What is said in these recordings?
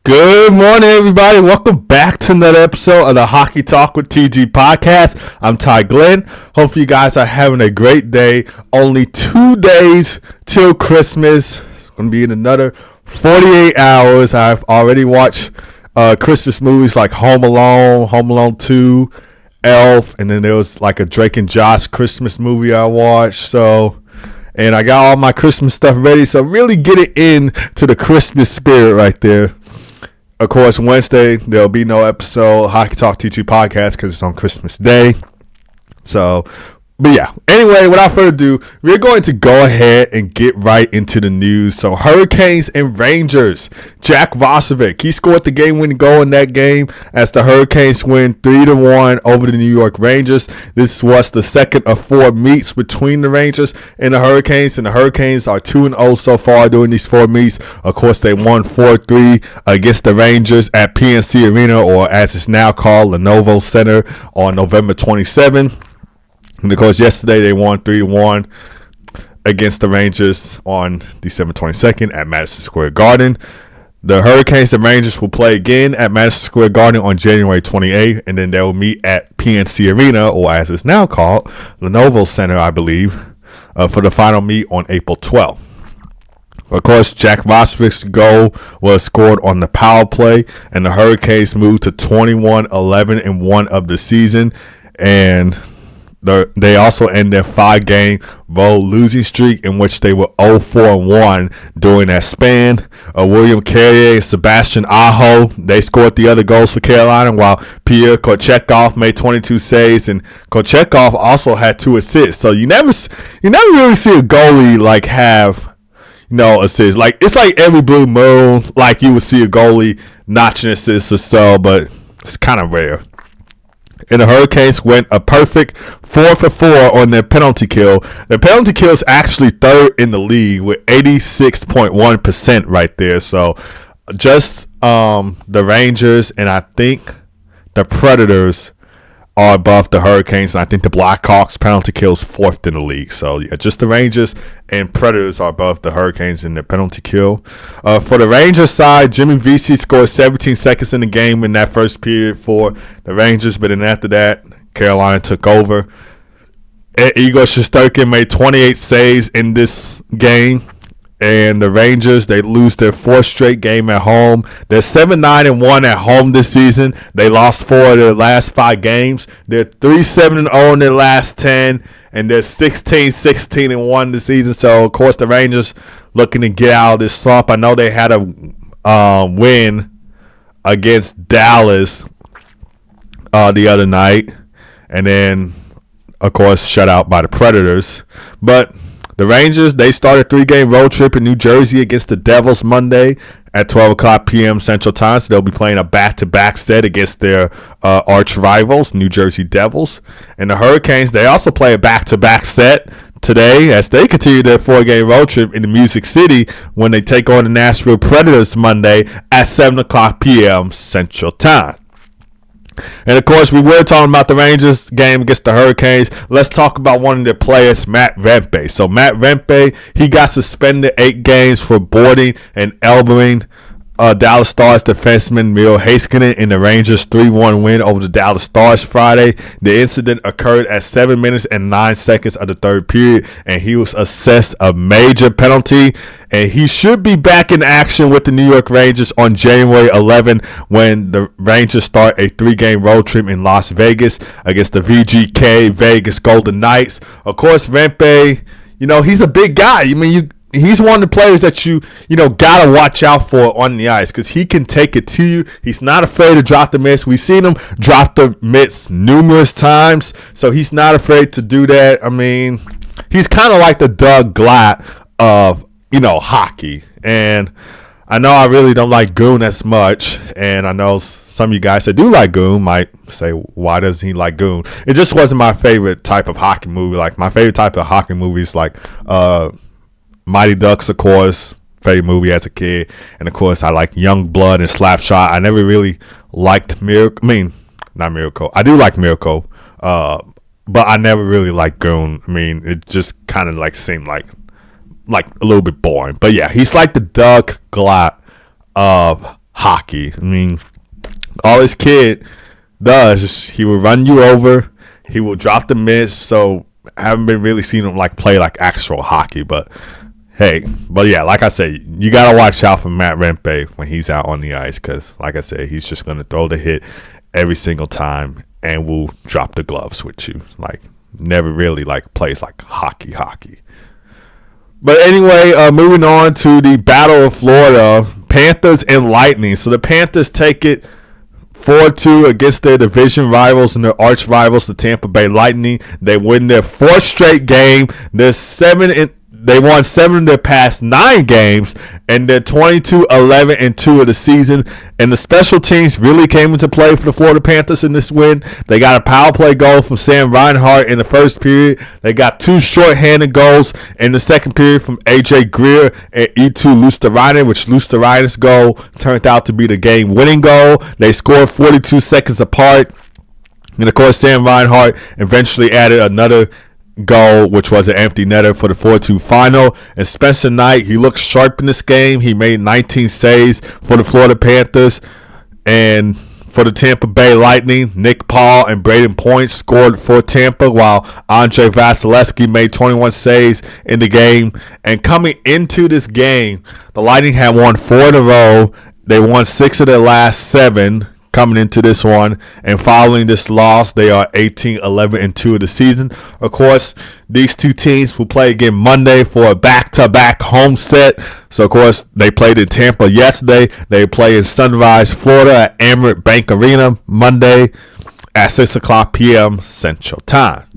Good morning, everybody. Welcome back to another episode of the Hockey Talk with TG podcast. I'm Ty Glenn. Hope you guys are having a great day. Only 2 days till Christmas. It's going to be in another 48 hours. I've already watched Christmas movies like Home Alone 2, Elf, and then there was like a Drake and Josh Christmas movie I watched. And I got all my Christmas stuff ready. So really get it into the Christmas spirit right there. Of course, Wednesday, there'll be no episode, Hockey Talk T2 podcast, because it's on Christmas Day. But yeah, anyway, without further ado, we're going to go ahead and get right into the news. So, Hurricanes and Rangers. Jack Roslovic, he scored the game-winning goal in that game as the Hurricanes win 3-1 over the New York Rangers. This was the second of 4 meets between the Rangers and the Hurricanes are 2-0 so far during these 4 meets. Of course, they won 4-3 against the Rangers at PNC Arena, or as it's now called, Lenovo Center, on November 27th. And of course, yesterday they won 3-1 against the Rangers on December 22nd at Madison Square Garden. The Hurricanes and Rangers will play again at Madison Square Garden on January 28th, and then they will meet at PNC Arena, or as it's now called, Lenovo Center, I believe, for the final meet on April 12th. Of course, Jack Roslovic's goal was scored on the power play, and the Hurricanes moved to 21-11-1 of the season, and they also end their 5-game road losing streak in which they were 0-4-1 during that span. William Carrier and Sebastian Aho, they scored the other goals for Carolina, while Pierre Kochetkov made 22 saves, and Kochetkov also had 2 assists. So you never really see a goalie like have assists. Like, it's like every blue moon, like you would see a goalie notching assists or so, but it's kind of rare. And the Hurricanes went a perfect 4-for-4 on their penalty kill. Their penalty kill is actually 3rd in the league with 86.1% right there. So just the Rangers and I think the Predators are above the Hurricanes, and I think the Blackhawks penalty kill is 4th in the league. So yeah, just the Rangers and Predators are above the Hurricanes in their penalty kill. For the Rangers side, Jimmy Vesey scored 17 seconds in the game in that first period for the Rangers, but then after that, Carolina took over. Igor Shesterkin made 28 saves in this game. And the Rangers, they lose their 4th straight game at home. They're 7-9-1 at home this season. They lost 4 of their last 5 games. They're 3-7-0 in their last 10. And they're 16-16-1 this season. So, of course, the Rangers looking to get out of this slump. I know they had a win against Dallas the other night. And then, of course, shut out by the Predators. But the Rangers, they start a 3-game road trip in New Jersey against the Devils Monday at 12 o'clock p.m. Central Time. So they'll be playing a back-to-back set against their arch rivals, New Jersey Devils. And the Hurricanes, they also play a back-to-back set today as they continue their 4-game road trip in the Music City when they take on the Nashville Predators Monday at 7 o'clock p.m. Central Time. And of course, we were talking about the Rangers game against the Hurricanes. Let's talk about one of their players, Matt Rempe. So Matt Rempe, he got suspended 8 games for boarding and elbowing Dallas Stars defenseman Miro Heiskanen in the Rangers' 3-1 win over the Dallas Stars Friday. The incident occurred at 7 minutes and 9 seconds of the 3rd period, and he was assessed a major penalty. And he should be back in action with the New York Rangers on January 11 when the Rangers start a 3-game road trip in Las Vegas against the VGK Vegas Golden Knights. Of course, Rempe, he's a big guy. I mean, he's one of the players that you gotta watch out for on the ice because he can take it to you. He's not afraid to drop the mitts. We've seen him drop the mitts numerous times, so he's not afraid to do that. I mean, he's kind of like the Doug Glatt of hockey. And I know I really don't like Goon as much, and I know some of you guys that do like Goon might say, why doesn't he like Goon? It just wasn't my favorite type of hockey movie. Like, my favorite type of hockey movies, like Mighty Ducks, of course, favorite movie as a kid. And, of course, I like Young Blood and Slapshot. I never really liked Miracle. I mean, not Miracle. I do like Miracle, but I never really liked Goon. I mean, it just kind of like seemed like a little bit boring. But, yeah, he's like the Doug Glatt of hockey. hockey. I mean, all this kid does is he will run you over. He will drop the miss. So I haven't been really seen him like play like actual hockey, but hey, but yeah, like I said, you gotta watch out for Matt Rempe when he's out on the ice, because like I said, he's just gonna throw the hit every single time and will drop the gloves with you. Like never really like plays like hockey. But anyway, moving on to the Battle of Florida, Panthers and Lightning. So the Panthers take it 4-2 against their division rivals and their arch rivals, the Tampa Bay Lightning. They win their fourth straight game. They won 7 of their past 9 games, and they're 22-11-2 of the season. And the special teams really came into play for the Florida Panthers in this win. They got a power play goal from Sam Reinhart in the first period. They got 2 shorthanded goals in the second period from A.J. Greer and Eetu Luostarinen, which Luostarinen's goal turned out to be the game-winning goal. They scored 42 seconds apart. And, of course, Sam Reinhart eventually added another goal, which was an empty netter for the 4-2 final. And Spencer Knight, he looked sharp in this game. He made 19 saves for the Florida Panthers. And for the Tampa Bay Lightning, Nick Paul and Braden Point scored for Tampa, while Andre Vasilevsky made 21 saves in the game. And coming into this game, the Lightning had won 4 in a row. They won 6 of their last 7 coming into this one, and following this loss, they are 18-11-2 of the season. Of course, these two teams will play again Monday for a back-to-back home set. So, of course, they played in Tampa yesterday. They play in Sunrise, Florida at Amerant Bank Arena Monday at 6 o'clock p.m. Central Time.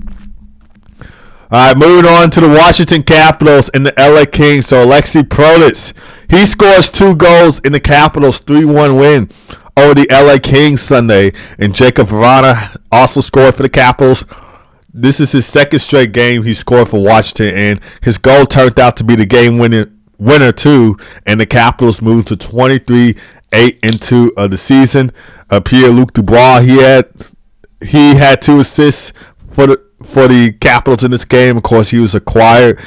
All right, moving on to the Washington Capitals and the LA Kings. So, Alexei Protas, he scores 2 goals in the Capitals' 3-1 win over the LA Kings Sunday, and Jacob Vrana also scored for the Capitals. This is his second straight game he scored for Washington, and his goal turned out to be the game winner too, and the Capitals moved to 23-8-2 of the season. Pierre-Luc Dubois, he had 2 assists for the Capitals in this game. Of course, he was acquired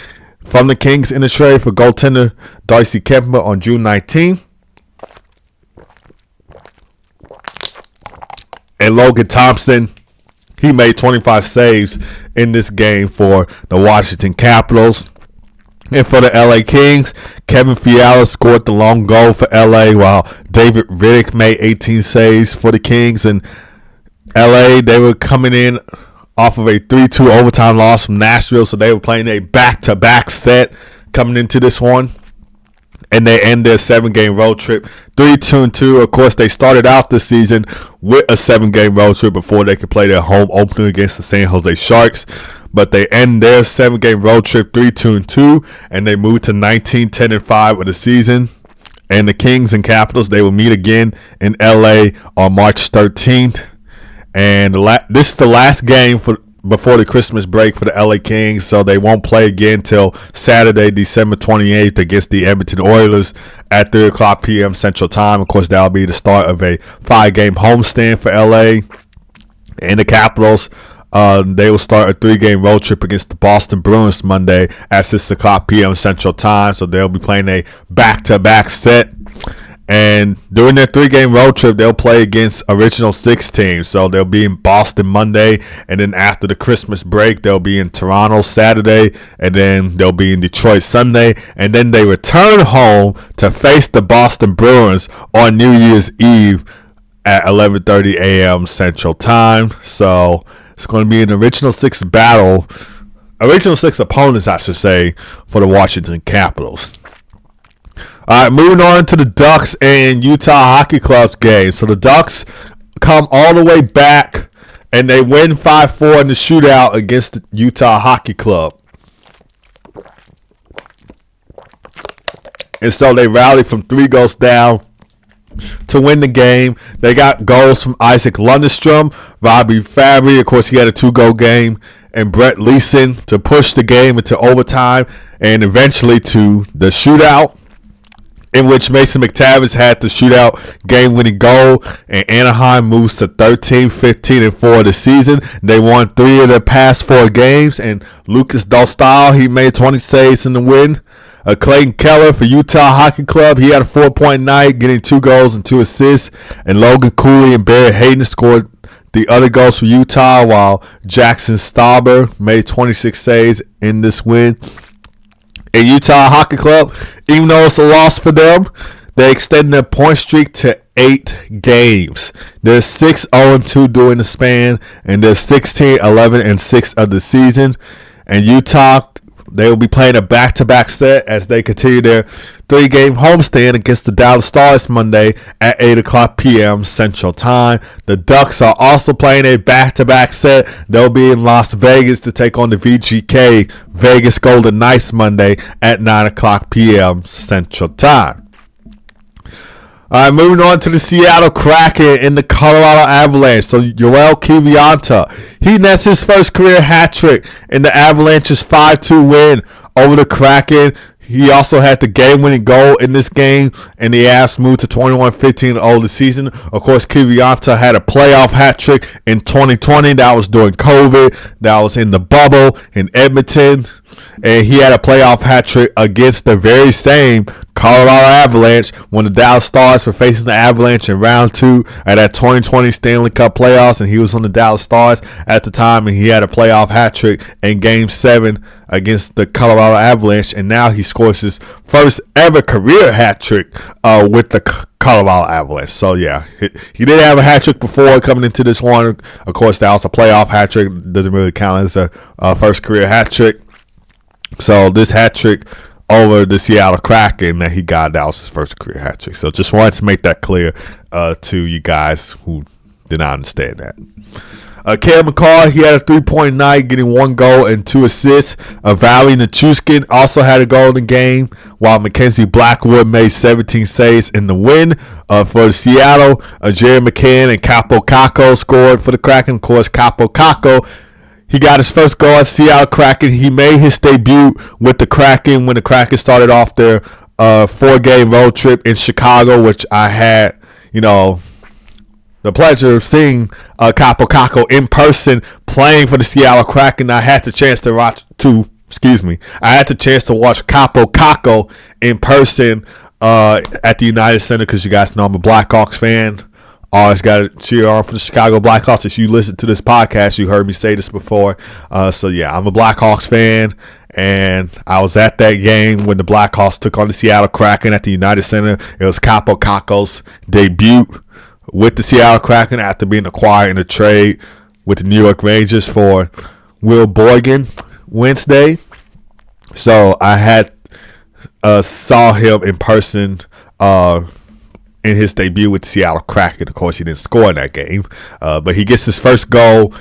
from the Kings in a trade for goaltender Darcy Kuemper on June 19th. And Logan Thompson, he made 25 saves in this game for the Washington Capitals. And for the LA Kings, Kevin Fiala scored the long goal for LA, while David Rittich made 18 saves for the Kings. And LA, they were coming in off of a 3-2 overtime loss from Nashville, so they were playing a back-to-back set coming into this one. And they end their 7-game road trip 3-2-2. Of course, they started out this season with a 7-game road trip before they could play their home opener against the San Jose Sharks. But they end their 7-game road trip 3-2-2, and they move to 19-10-5 of the season. And the Kings and Capitals, they will meet again in LA on March 13th. And this is the last game before the Christmas break for the LA Kings, so they won't play again till Saturday, December 28th against the Edmonton Oilers at 3 o'clock p.m. Central Time. Of course, that'll be the start of a 5-game homestand for LA. And the Capitals, they will start a 3-game road trip against the Boston Bruins Monday at 6 o'clock p.m. Central Time, so they'll be playing a back-to-back set. And during their 3-game road trip, they'll play against original 6 teams. So they'll be in Boston Monday, and then after the Christmas break, they'll be in Toronto Saturday, and then they'll be in Detroit Sunday. And then they return home to face the Boston Bruins on New Year's Eve at 11:30 a.m. Central Time. So it's going to be an original 6 battle. Original 6 opponents, I should say, for the Washington Capitals. All right, moving on to the Ducks and Utah Hockey Club's game. So the Ducks come all the way back, and they win 5-4 in the shootout against the Utah Hockey Club. And so they rallied from 3 goals down to win the game. They got goals from Isaac Lundestrom, Robbie Fabry, of course he had a 2-goal game, and Brett Leeson to push the game into overtime and eventually to the shootout, in which Mason McTavish had the shootout game-winning goal, and Anaheim moves to 13-15-4 this season. They won 3 of their past 4 games, and Lucas Dostal, he made 20 saves in the win. Clayton Keller for Utah Hockey Club. He had a 4-point night, getting 2 goals and 2 assists. And Logan Cooley and Barry Hayden scored the other goals for Utah, while Jackson Stauber made 26 saves in this win. And Utah Hockey Club, even though it's a loss for them, they extended their point streak to 8 games. They're 6-0-2 during the span, and they're 16-11-6 of the season. And Utah, they will be playing a back-to-back set as they continue their 3-game homestand against the Dallas Stars Monday at 8 o'clock p.m. Central Time. The Ducks are also playing a back-to-back set. They'll be in Las Vegas to take on the VGK Vegas Golden Knights Monday at 9 o'clock p.m. Central Time. All right, moving on to the Seattle Kraken and the Colorado Avalanche. So Yoel Kiviranta, he nets his first career hat trick in the Avalanche's 5-2 win over the Kraken. He also had the game-winning goal in this game, and the Avs moved to 21-15 this season. Of course, Kiviranta had a playoff hat trick in 2020. That was during COVID. That was in the bubble in Edmonton. And he had a playoff hat trick against the very same Colorado Avalanche when the Dallas Stars were facing the Avalanche in round 2 at that 2020 Stanley Cup playoffs, and he was on the Dallas Stars at the time, and he had a playoff hat trick in Game 7 against the Colorado Avalanche, and now he scores his first ever career hat trick with the Colorado Avalanche. So yeah, he did have a hat trick before coming into this one. Of course, that was a playoff hat trick. Doesn't really count as a first career hat trick. So this hat trick over the Seattle Kraken that he got, that was his first career hat trick. So just wanted to make that clear to you guys who did not understand that. Cale Makar, he had a 3-point night, getting 1 goal and 2 assists. Vali Nichushkin also had a goal in the game, while Mackenzie Blackwood made 17 saves in the win. For the Seattle, Jared McCann and Capo Caco scored for the Kraken. Of course, Capo Caco, he got his first goal at Seattle Kraken. He made his debut with the Kraken when the Kraken started off their 4-game road trip in Chicago, which I had, the pleasure of seeing Capo Caco in person playing for the Seattle Kraken. I had the chance to watch Capo Caco in person at the United Center, because you guys know I'm a Blackhawks fan. Always got to cheer on for the Chicago Blackhawks. If you listen to this podcast, you heard me say this before. So yeah, I'm a Blackhawks fan, and I was at that game when the Blackhawks took on the Seattle Kraken at the United Center. It was Capo Caco's debut with the Seattle Kraken after being acquired in a trade with the New York Rangers for Will Borgen Wednesday. So I had saw him in person in his debut with the Seattle Kraken. Of course, he didn't score in that game, but he gets his first goal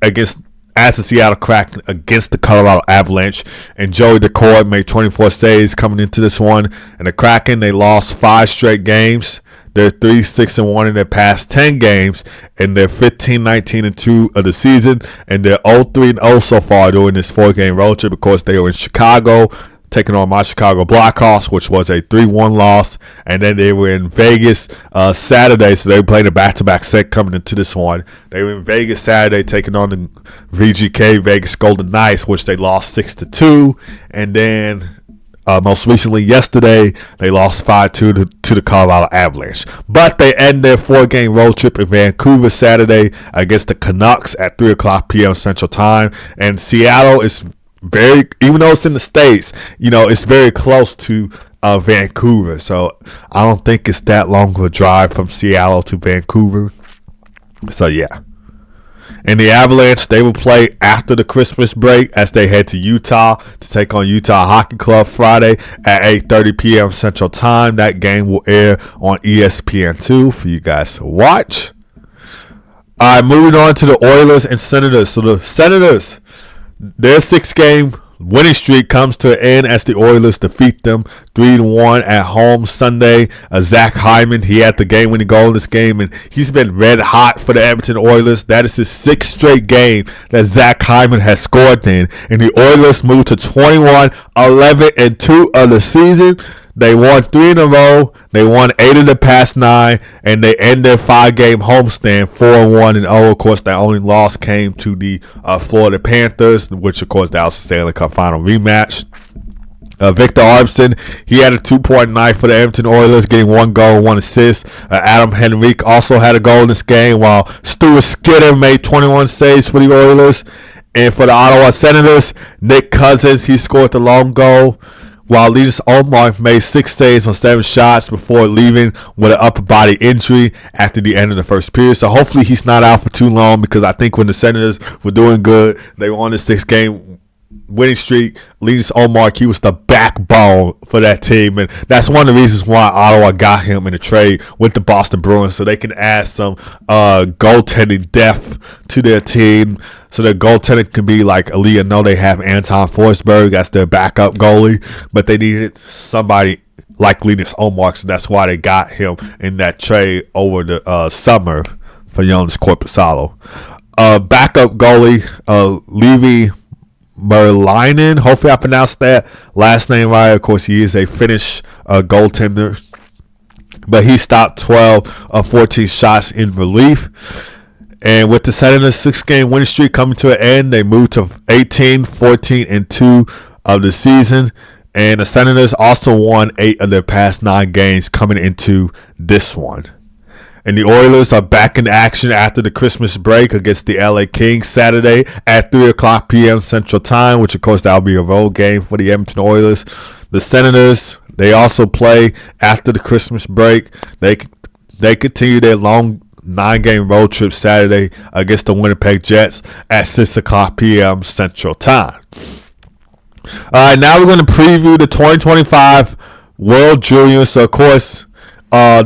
as the Seattle Kraken against the Colorado Avalanche. And Joey Daccord made 24 saves coming into this one. And the Kraken, they lost 5 straight games. They're 3-6-1 in their past 10 games, and they're 15-19-2 of the season, and they're 0-3-0 so far during this 4-game road trip. Of course, they were in Chicago, taking on my Chicago Blackhawks, which was a 3-1 loss, and then they were in Vegas Saturday, so they were playing a back-to-back set coming into this one. They were in Vegas Saturday, taking on the VGK Vegas Golden Knights, which they lost 6-2, and then most recently, yesterday, they lost 5-2 to the Colorado Avalanche. But they end their 4-game road trip in Vancouver Saturday against the Canucks at 3 o'clock p.m. Central Time. And Seattle is even though it's in the States, it's very close to Vancouver. So I don't think it's that long of a drive from Seattle to Vancouver. So yeah. And the Avalanche, they will play after the Christmas break as they head to Utah to take on Utah Hockey Club Friday at 8:30 p.m. Central Time. That game will air on ESPN2 for you guys to watch. All right, moving on to the Oilers and Senators. So the Senators, their 6-game winning streak comes to an end as the Oilers defeat them 3-1 at home Sunday. Zach Hyman, he had the game-winning goal in this game, and he's been red hot for the Edmonton Oilers. That is his 6th straight game that Zach Hyman has scored in, and the Oilers moved to 21-11-2 of the season. They won 3 in a row. They won 8 of the past 9, and they end their 5-game homestand 4-1-0. Of course, that only loss came to the Florida Panthers, which, of course, that was the Stanley Cup final rematch. Victor Arvidsson, he had a 2-point night for the Edmonton Oilers, getting 1 goal and 1 assist. Adam Henrique also had a goal in this game, while Stuart Skinner made 21 saves for the Oilers. And for the Ottawa Senators, Nick Cousins, he scored the lone goal, while Linus Ullmark made 6 saves on 7 shots before leaving with an upper body injury after the end of the first period. So hopefully he's not out for too long, because I think when the Senators were doing good, they were on the 6-game winning streak. Linus Ullmark, he was the backbone for that team, and that's one of the reasons why Ottawa got him in a trade with the Boston Bruins, so they can add some goaltending depth to their team, so their goaltending can be like elite. I know they have Anton Forsberg as their backup goalie, but they needed somebody like Linus Ullmark, so that's why they got him in that trade over the summer for Jonas Korpisalo. Backup goalie, Levi Merlainen, hopefully I pronounced that last name right. Of course, he is a Finnish goaltender, but he stopped 12 of 14 shots in relief. And with the Senators' 6-game winning streak coming to an end, they moved to 18, 14, and 2 of the season. And the Senators also won 8 of their past 9 games coming into this one. And the Oilers are back in action after the Christmas break against the LA Kings Saturday at 3 o'clock p.m. Central Time, which, of course, that will be a road game for the Edmonton Oilers. The Senators, they also play after the Christmas break. They continue their long 9-game road trip Saturday against the Winnipeg Jets at 6 o'clock p.m. Central Time. All right, now we're going to preview the 2025 World Juniors. So, of course, I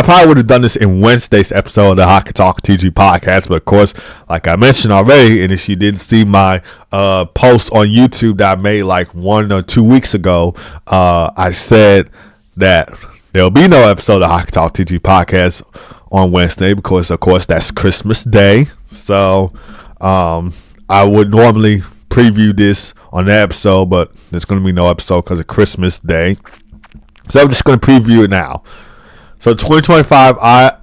probably would have done this in Wednesday's episode of the Hockey Talk TG podcast, but of course, like I mentioned already, and if you didn't see my post on YouTube that I made like 1 or 2 weeks ago, I said that there'll be no episode of the Hockey Talk TG podcast on Wednesday because, of course, that's Christmas Day. So I would normally preview this on that episode, but there's going to be no episode because of Christmas Day. So I'm just going to preview it now. So 2025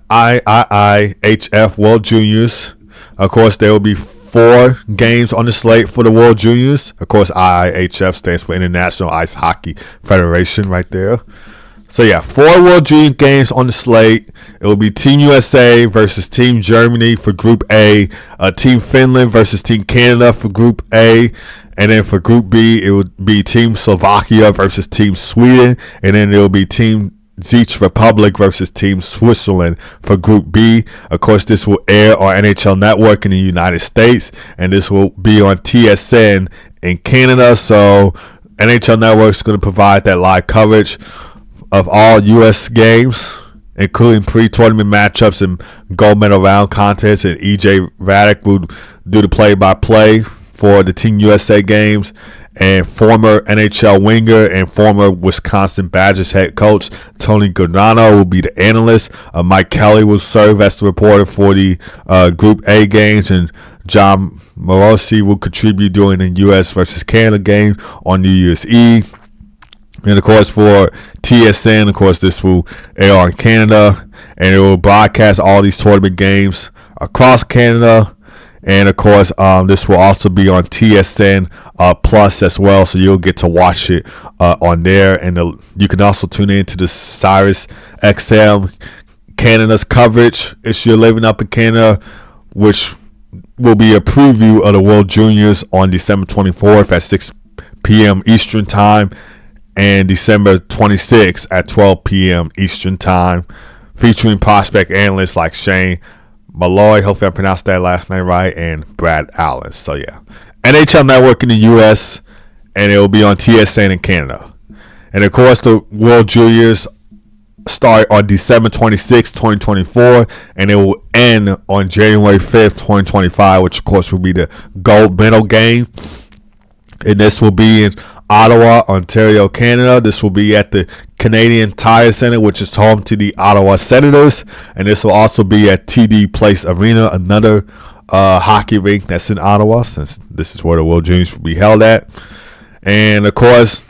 IIHF World Juniors. Of course, there will be 4 games on the slate for the World Juniors. Of course, IIHF stands for International Ice Hockey Federation right there. So, yeah, 4 World Junior games on the slate. It will be Team USA versus Team Germany for Group A. Team Finland versus Team Canada for Group A. And then for Group B, it will be Team Slovakia versus Team Sweden. And then it will be Team Czech Republic versus Team Switzerland for Group B. Of course, this will air on NHL Network in the United States, and this will be on TSN in Canada. So NHL Network is going to provide that live coverage of all U.S. games, including pre-tournament matchups and gold medal round contests. And EJ Radick will do the play-by-play for the Team USA games. And former NHL winger and former Wisconsin Badgers head coach Tony Guarino will be the analyst. Mike Kelly will serve as the reporter for the Group A games, and John Morosi will contribute during the U.S. versus Canada game on New Year's Eve. And, of course, for TSN, of course, this will air on Canada, and it will broadcast all these tournament games across Canada. And, of course, this will also be on TSN Plus as well, so you'll get to watch it on there. And you can also tune in to the Sirius XM Canada's coverage if you're living up in Canada, which will be a preview of the World Juniors on December 24th at 6 p.m. Eastern Time and December 26th at 12 p.m. Eastern Time, featuring prospect analysts like Shane Malloy, hopefully I pronounced that last name right, and Brad Allen. So, yeah, NHL Network in the U.S., and it will be on TSN in Canada. And, of course, the World Juniors start on December 26, 2024, and it will end on January 5th, 2025, which, of course, will be the gold medal game. And this will be in Ottawa, Ontario, Canada. This will be at the Canadian Tire Center, which is home to the Ottawa Senators. And this will also be at TD Place Arena, another hockey rink that's in Ottawa, since this is where the World Juniors will be held at. And, of course,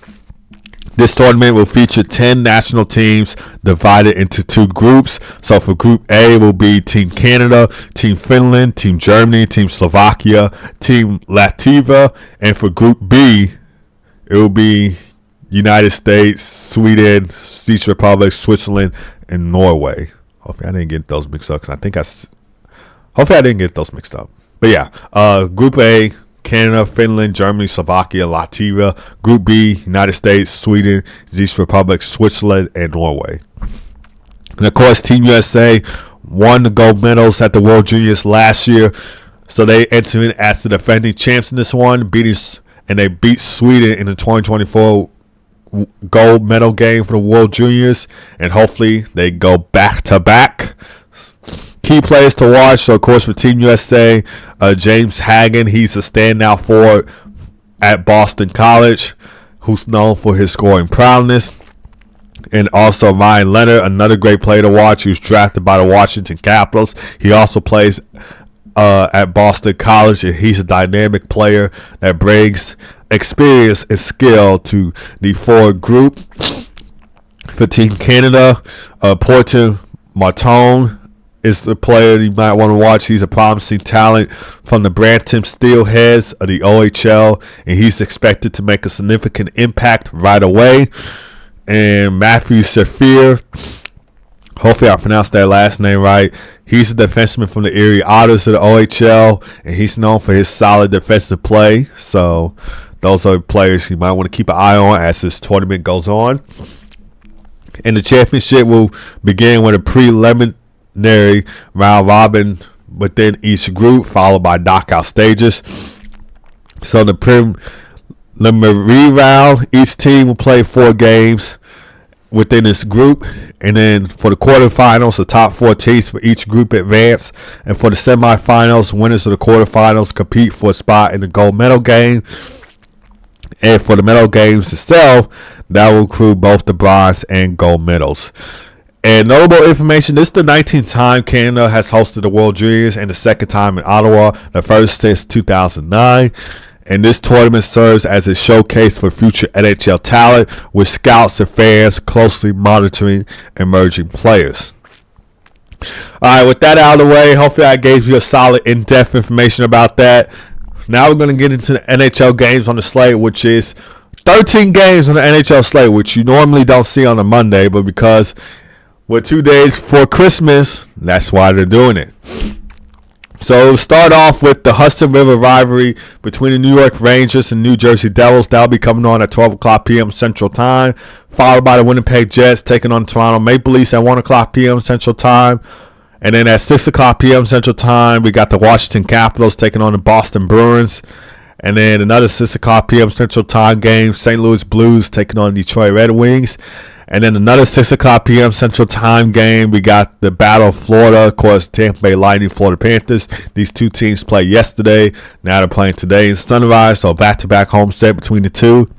this tournament will feature 10 national teams divided into 2 groups. So for Group A will be Team Canada, Team Finland, Team Germany, Team Slovakia, Team Latvia. And for Group B, it will be United States, Sweden, Czech Republic, Switzerland, and Norway. Hopefully I didn't get those mixed up. Hopefully I didn't get those mixed up. But yeah, Group A, Canada, Finland, Germany, Slovakia, Latvia. Group B, United States, Sweden, Czech Republic, Switzerland, and Norway. And of course, Team USA won the gold medals at the World Juniors last year, so they enter in as the defending champs in this one, they beat Sweden in the 2024 gold medal game for the World Juniors, and hopefully they go back to back. Key players to watch, so of course for Team USA, James Hagen, he's a standout forward at Boston College, who's known for his scoring prowess. And also Ryan Leonard, another great player to watch, who's drafted by the Washington Capitals. He also plays at Boston College, and he's a dynamic player that brings experience and skill to the forward group. For Team Canada, Porter Martone is the player you might want to watch. He's a promising talent from the Brampton Steelheads of the OHL, and he's expected to make a significant impact right away. And Matthew Shafir, hopefully I pronounced that last name right. He's a defenseman from the Erie Otters of the OHL, and he's known for his solid defensive play. So those are players you might want to keep an eye on as this tournament goes on. And the championship will begin with a preliminary round robin within each group, followed by knockout stages. So the preliminary round, each team will play 4 games within this group, and then for the quarterfinals, the top 4 teams for each group advance, and for the semifinals, winners of the quarterfinals compete for a spot in the gold medal game, and for the medal games itself, that will include both the bronze and gold medals. And notable information, this is the 19th time Canada has hosted the World Juniors, and the second time in Ottawa, the first since 2009. And this tournament serves as a showcase for future NHL talent, with scouts and fans closely monitoring emerging players. All right, with that out of the way, hopefully I gave you a solid in-depth information about that. Now we're going to get into the NHL games on the slate, which is 13 games on the NHL slate, which you normally don't see on a Monday, but because we're 2 days before Christmas, that's why they're doing it. So we'll start off with the Hudson River rivalry between the New York Rangers and New Jersey Devils. That'll be coming on at 12 o'clock p.m. Central Time, followed by the Winnipeg Jets taking on Toronto Maple Leafs at 1 o'clock p.m. Central Time. And then at 6 o'clock p.m. Central Time, we got the Washington Capitals taking on the Boston Bruins. And then another 6 o'clock p.m. Central Time game, St. Louis Blues taking on Detroit Red Wings. And then another 6 o'clock p.m. Central Time game, we got the Battle of Florida, of course, Tampa Bay Lightning, Florida Panthers. These two teams played yesterday. Now they're playing today in Sunrise, so back-to-back home set between the two.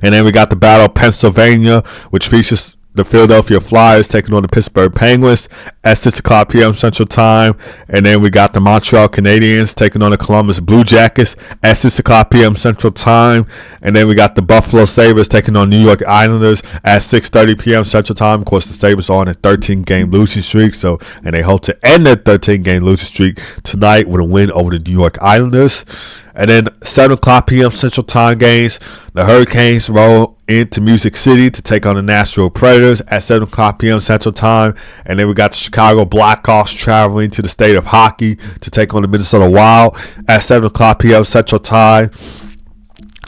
And then we got the Battle of Pennsylvania, which features the Philadelphia Flyers taking on the Pittsburgh Penguins at 6 o'clock p.m. Central Time. And then we got the Montreal Canadiens taking on the Columbus Blue Jackets at 6 o'clock p.m. Central Time. And then we got the Buffalo Sabres taking on New York Islanders at 6:30 p.m. Central Time. Of course, the Sabres are on a 13-game losing streak, and they hope to end their 13-game losing streak tonight with a win over the New York Islanders. And then 7 o'clock p.m. Central Time games, the Hurricanes roll into Music City to take on the Nashville Predators at 7 o'clock p.m. Central Time. And then we got the Chicago Blackhawks traveling to the state of hockey to take on the Minnesota Wild at 7 o'clock p.m. Central Time.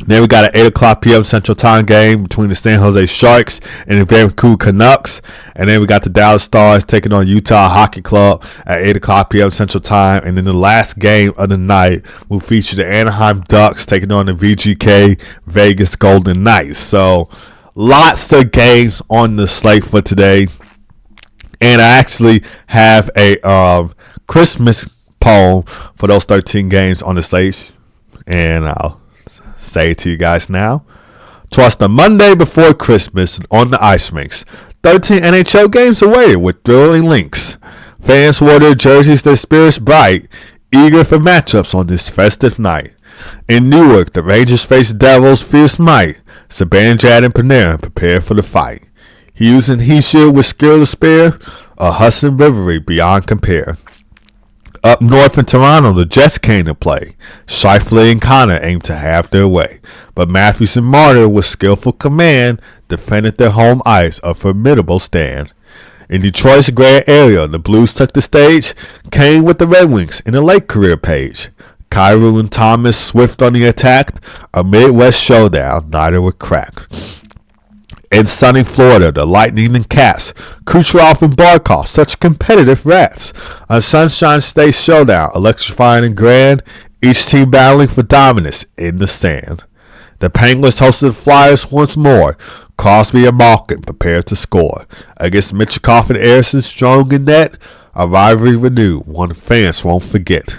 Then we got an 8 o'clock p.m. Central Time game between the San Jose Sharks and the Vancouver Canucks. And then we got the Dallas Stars taking on Utah Hockey Club at 8 o'clock p.m. Central Time. And then the last game of the night will feature the Anaheim Ducks taking on the VGK Vegas Golden Knights. So lots of games on the slate for today. And I actually have a Christmas poem for those 13 games on the slate. And I'll say it to you guys now. 'Twas the Monday before Christmas, and on the ice rinks, 13 NHL games awaited with thrilling links. Fans wore their jerseys, their spirits bright, eager for matchups on this festive night. In Newark, the Rangers faced Devils' fierce might. Zibanejad and Panarin prepared for the fight. Hughes and Heeshield with skill to spare, a Hudson rivalry beyond compare. Up north in Toronto, the Jets came to play. Shifley and Connor aimed to have their way, but Matthews and Martyr, with skillful command, defended their home ice a formidable stand. In Detroit's Grand Area, the Blues took the stage, came with the Red Wings in a late career page. Kyrou and Thomas swift on the attack, a Midwest showdown, neither would crack. In sunny Florida, the Lightning and Cats, Kucherov and Barkov, such competitive rats. A Sunshine State showdown, electrifying and grand, each team battling for dominance in the sand. The Penguins hosted the Flyers once more. Crosby and Malkin prepared to score. Against Michikov and Harrison, strong in net, a rivalry renewed, one fans won't forget.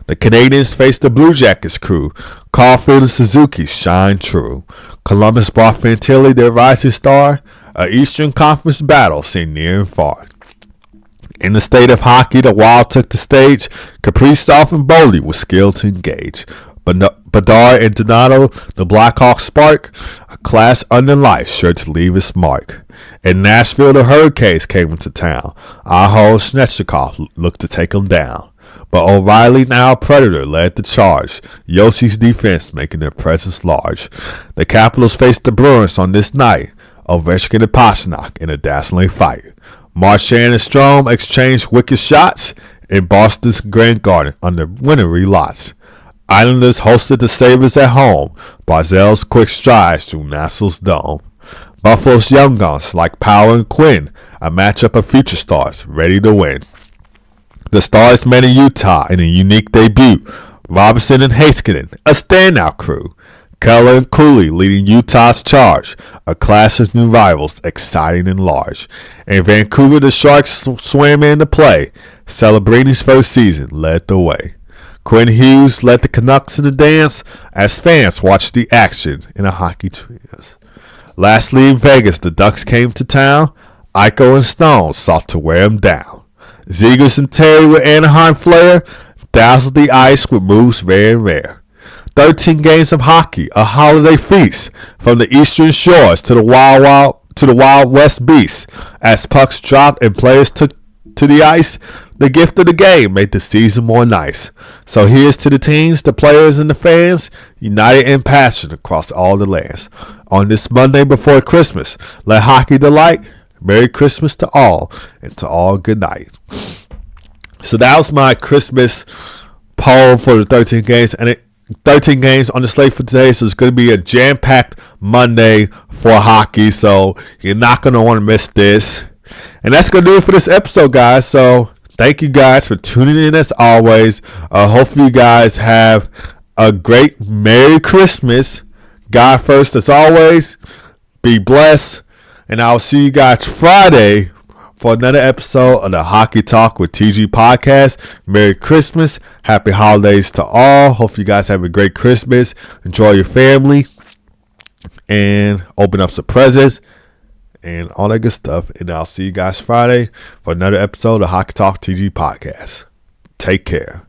The Canadians faced the Blue Jackets crew. Caulfield and Suzuki shine true. Columbus brought Fantilli their rising star. A Eastern Conference battle seen near and far. In the state of hockey, the Wild took the stage. Kaprizov and Boldy with skill to engage. Bedard and Donato, the Blackhawks spark. A class under life sure to leave its mark. In Nashville, the Hurricanes came into town. Aho and Snetchikov looked to take them down. But O'Reilly, now a Predator, led the charge. Yossi's defense making their presence large. The Capitals faced the Bruins on this night. Ovechkin and Pastrnak in a dazzling fight. Marchand and Strome exchanged wicked shots in Boston's Grand Garden under wintry lots. Islanders hosted the Sabres at home. Barzell's quick strides through Nassau's dome. Buffalo's young guns like Powell and Quinn, a matchup of future stars ready to win. The Stars met in Utah in a unique debut. Robinson and Heiskanen, a standout crew. Keller and Cooley leading Utah's charge. A clash of new rivals, exciting and large. In Vancouver, the Sharks swam into play. Celebrini's first season led the way. Quinn Hughes led the Canucks in the dance as fans watched the action in a hockey trance. Lastly, in Vegas, the Ducks came to town. Eichel and Stone sought to wear them down. Zegers and Terry with Anaheim flair dazzled the ice with moves rare. 13 games of hockey, a holiday feast from the eastern shores to the Wild West beasts. As pucks dropped and players took to the ice, the gift of the game made the season more nice. So here's to the teams, the players, and the fans, united in passion across all the lands. On this Monday before Christmas, let hockey delight. Merry Christmas to all, and to all good night. So that was my Christmas poll for the 13 games, and 13 games on the slate for today. So it's going to be a jam-packed Monday for hockey. So you're not going to want to miss this. And that's going to do it for this episode, guys. So thank you guys for tuning in as always. Hopefully you guys have a great Merry Christmas. God first as always. Be blessed. And I'll see you guys Friday for another episode of the Hockey Talk with TG podcast. Merry Christmas. Happy holidays to all. Hope you guys have a great Christmas. Enjoy your family. And open up some presents. And all that good stuff. And I'll see you guys Friday for another episode of Hockey Talk TG podcast. Take care.